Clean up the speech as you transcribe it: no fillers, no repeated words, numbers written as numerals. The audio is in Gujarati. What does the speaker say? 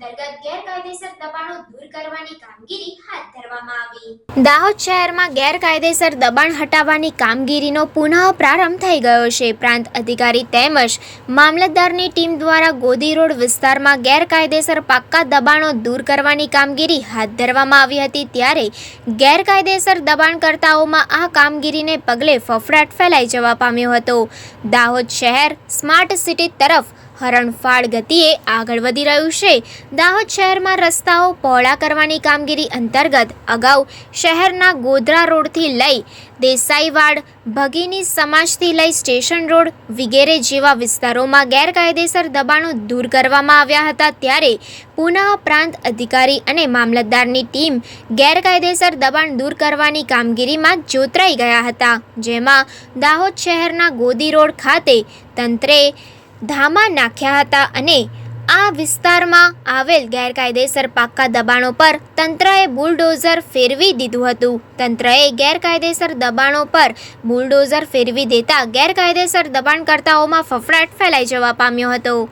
અંતર્ગત ગેરકાયદેસર દબાણો દૂર કરવાની કામગીરી હાથ ધરવામાં આવી. દાહોદ શહેરમાં ગેરકાયદેસર દબાણ હટાવવાની કામગીરીનો પુનઃ પ્રારંભ થઈ ગયો છે. પ્રાંત અધિકારી તેમજ મામલતદારની ટીમ દ્વારા ગોદી રોડ વિસ્તારમાં ગેરકાયદેસર પાક્કા દબાણો દૂર કરવાની કામગીરી હાથ ધરવામાં આવી હતી. ત્યારે ગેરકાયદેસર દબાણકર્તાઓમાં આ કામગીરીને પગલે ફફડાટ ફેલાઈ જવા પામ્યો હતો. દાહોદ શહેર સ્માર્ટ સિટી તરફ હરણફાળ ગતિએ આગળ વધી રહ્યું છે. દાહોદ શહેરમાં રસ્તાઓ પહોળા કરવાની કામગીરી અંતર્ગત અગાઉ શહેરના ગોધરા રોડથી લઈ દેસાઈવાડ, ભગીની સમાજથી લઈ સ્ટેશન રોડ વગેરે જેવા વિસ્તારોમાં ગેરકાયદેસર દબાણો દૂર કરવામાં આવ્યા હતા. ત્યારે પુનઃ પ્રાંત અધિકારી અને મામલતદારની ટીમ ગેરકાયદેસર દબાણ દૂર કરવાની કામગીરીમાં જોતરાઈ ગયા હતા. જેમાં દાહોદ શહેરના ગોદી રોડ ખાતે તંત્રે ધામા નાખ્યા હતા અને આ વિસ્તારમાં આવેલ ગેરકાયદેસર પાક્કા દબાણો પર તંત્રએ બુલડોઝર ફેરવી દીધું હતું. તંત્રએ ગેરકાયદેસર દબાણો પર બુલડોઝર ફેરવી દેતા ગેરકાયદેસર દબાણકર્તાઓમાં ફફડાટ ફેલાઈ જવા પામ્યો હતો.